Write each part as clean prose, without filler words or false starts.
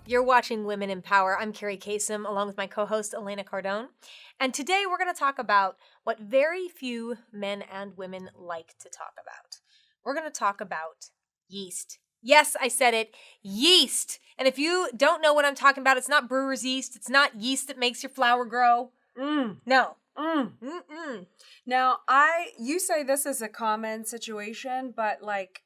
You're watching Women in Power. I'm Kerri Kasem, along with my co-host, Elena Cardone. And today we're going to talk about what very few men and women like to talk about. We're going to talk about yeast. Yes, I said it, yeast. And if you don't know what I'm talking about, it's not brewer's yeast. It's not yeast that makes your flour grow. No. Now, you say this is a common situation, but like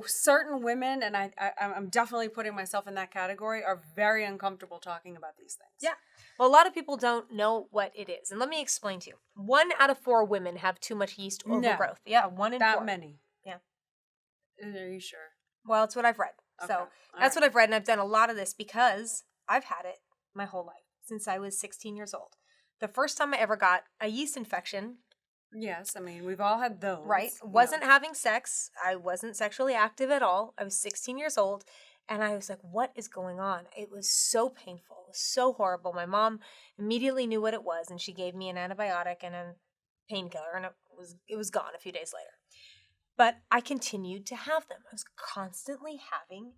certain women, and I'm definitely putting myself in that category, are very uncomfortable talking about these things. Yeah. Well, a lot of people don't know what it is. And let me explain to you. 1 out of 4 women have too much yeast overgrowth. Yeah, 1 in 4. That many. Yeah. Are you sure? Well, it's what I've read. Okay. So that's what I've read. And I've done a lot of this because I've had it my whole life since I was 16 years old. The first time I ever got a yeast infection. Yes, I mean, we've all had those. Right. Wasn't having sex. I wasn't sexually active at all. I was 16 years old. And I was like, what is going on? It was so painful. It was so horrible. My mom immediately knew what it was. And she gave me an antibiotic and a painkiller. And it was gone a few days later. But I continued to have them. I was constantly having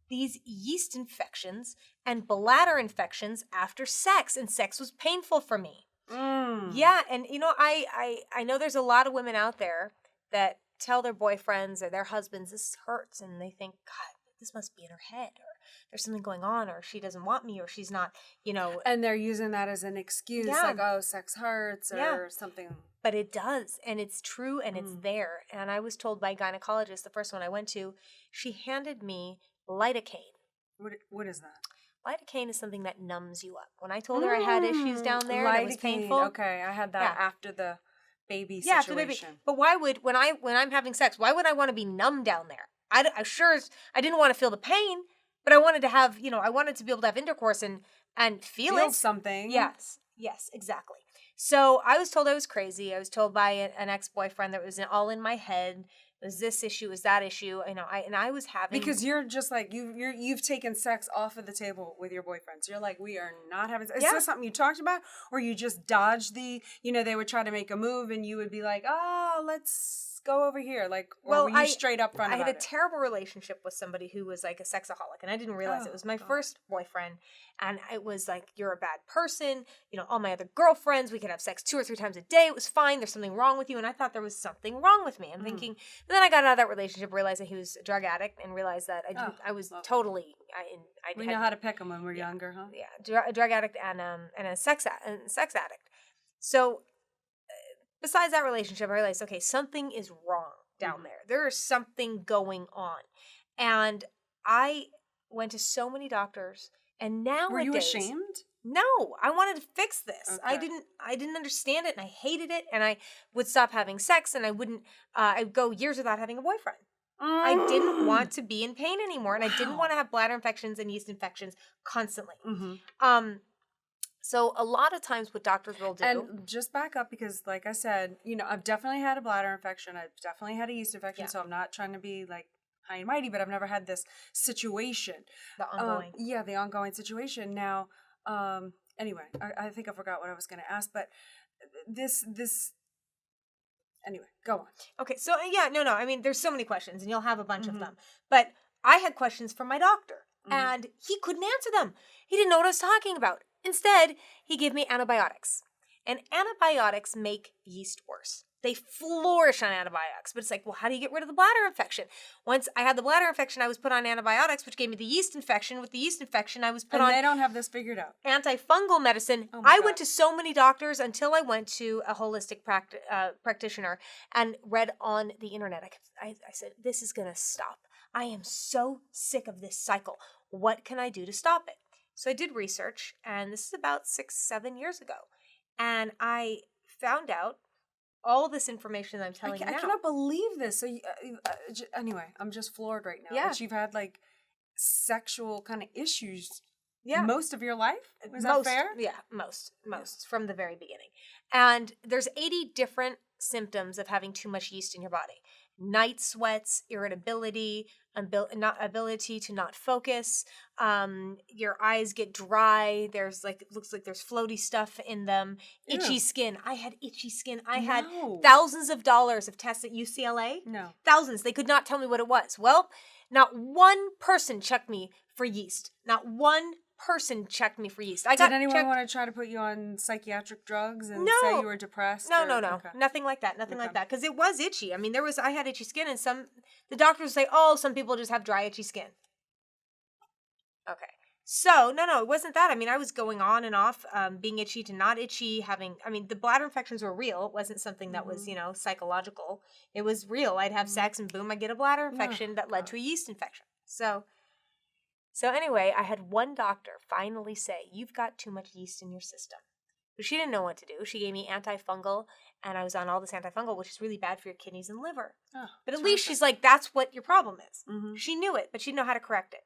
these yeast infections and bladder infections after sex. And sex was painful for me. Yeah, and I know there's a lot of women out there that tell their boyfriends or their husbands this hurts, and they think, God, this must be in her head, or there's something going on, or she doesn't want me, or she's not, And they're using that as an excuse, like, oh, sex hurts, or something. But it does, and it's true, and it's there. And I was told by a gynecologist, the first one I went to, she handed me lidocaine. What is that? Lidocaine is something that numbs you up. When I told her I had issues down there, and it was painful. Okay, I had that after the baby situation. Yeah, after the baby. But why would when I'm having sex, why would I want to be numb down there? I didn't want to feel the pain, but I wanted to have, I wanted to be able to have intercourse and feel it. Something. Yes, exactly. So I was told I was crazy. I was told by an ex-boyfriend that it was all in my head. It was this issue, it was that issue, I was having... Because you're just like, you've taken sex off of the table with your boyfriends. You're like, we are not having sex. Is this something you talked about? Or you just dodged they would try to make a move and you would be like, oh, let's go over here. Like, or were you straight up front about it? I had a terrible relationship with somebody who was like a sexaholic, and I didn't realize it was my first boyfriend, and it was like, you're a bad person. All my other girlfriends, we could have sex 2 or 3 times a day. It was fine. There's something wrong with you. And I thought there was something wrong with me. I'm thinking, but then I got out of that relationship, realized that he was a drug addict, and realized that I was totally... We know how to pick them when we're younger, huh? Yeah, a drug addict and a sex addict. So besides that relationship, I realized, okay, something is wrong down there. There is something going on. And I went to so many doctors, and nowadays... Were you ashamed? No, I wanted to fix this. Okay. I didn't understand it, and I hated it, and I would stop having sex, and I'd go years without having a boyfriend. I didn't want to be in pain anymore, and I didn't want to have bladder infections and yeast infections constantly. So a lot of times what doctors will do... And just back up, because like I said, I've definitely had a bladder infection. I've definitely had a yeast infection, so I'm not trying to be like high and mighty, but I've never had this situation. The ongoing. The ongoing situation. Now, anyway, I think I forgot what I was going to ask, but this... Anyway, go on. Okay, so no. I mean, there's so many questions, and you'll have a bunch of them. But I had questions from my doctor, and he couldn't answer them. He didn't know what I was talking about. Instead, he gave me antibiotics. And antibiotics make yeast worse. They flourish on antibiotics. But it's like, well, how do you get rid of the bladder infection? Once I had the bladder infection, I was put on antibiotics, which gave me the yeast infection. With the yeast infection, I was put on... And they don't have this figured out. Antifungal medicine. I went to so many doctors until I went to a holistic practitioner and read on the internet. I said, this is going to stop. I am so sick of this cycle. What can I do to stop it? So I did research, and this is about 6-7 years ago. And I found out all this information that I'm telling you now. I cannot believe this. So anyway, I'm just floored right now. Yeah. That you've had like sexual kind of issues most of your life? Is that fair? Yeah, most from the very beginning. And there's 80 different symptoms of having too much yeast in your body. Night sweats, irritability, ability to not focus, your eyes get dry, looks like there's floaty stuff in them, itchy skin. I had itchy skin. I had thousands of dollars of tests at UCLA. No. Thousands. They could not tell me what it was. Well, Not one person checked me for yeast. Not one person checked me for yeast. Did anyone want to try to put you on psychiatric drugs and say you were depressed? No. Okay. Nothing like that. Nothing like that. Because it was itchy. I mean, I had itchy skin, and the doctors say, oh, some people just have dry, itchy skin. Okay. So, no, it wasn't that. I mean, I was going on and off, being itchy to not itchy, the bladder infections were real. It wasn't something that was, psychological. It was real. I'd have sex and boom, I'd get a bladder infection that led to a yeast infection. So anyway, I had one doctor finally say, you've got too much yeast in your system. But she didn't know what to do. She gave me antifungal, and I was on all this antifungal, which is really bad for your kidneys and liver. Oh, but at least she's like, that's what your problem is. Mm-hmm. She knew it, but she didn't know how to correct it.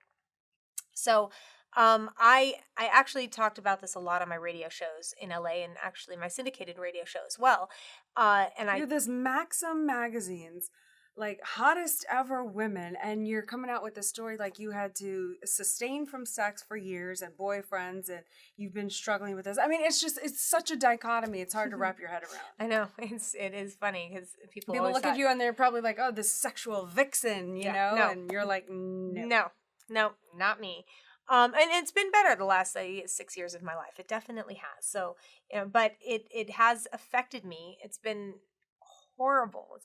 So I actually talked about this a lot on my radio shows in LA, and actually my syndicated radio show as well. You're this Maxim magazine's like hottest ever women, and you're coming out with this story like you had to sustain from sex for years and boyfriends, and you've been struggling with this. I mean, it's such a dichotomy. It's hard to wrap your head around. I know. It is funny because people look at you and they're probably like, oh, this sexual vixen, you know? No. And you're like, no, not me. And it's been better the last 6 years of my life. It definitely has. So, but it has affected me. It's been horrible.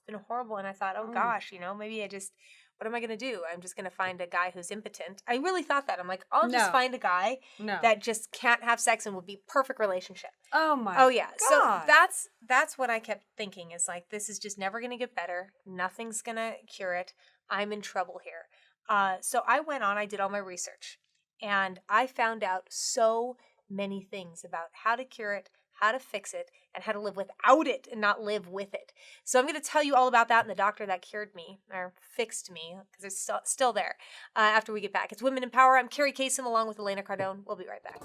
And I thought, oh gosh, maybe what am I going to do? I'm just going to find a guy who's impotent. I really thought that. I'm like, I'll just find a guy that just can't have sex and will be perfect relationship. Oh my Oh yeah. God. So that's what I kept thinking is like, this is just never going to get better. Nothing's going to cure it. I'm in trouble here. So I did all my research, and I found out so many things about how to cure it, how to fix it, and how to live without it and not live with it. So I'm going to tell you all about that and the doctor that cured me, or fixed me, because it's still there, after we get back. It's Women in Power. I'm Kerri Kasem along with Elena Cardone. We'll be right back.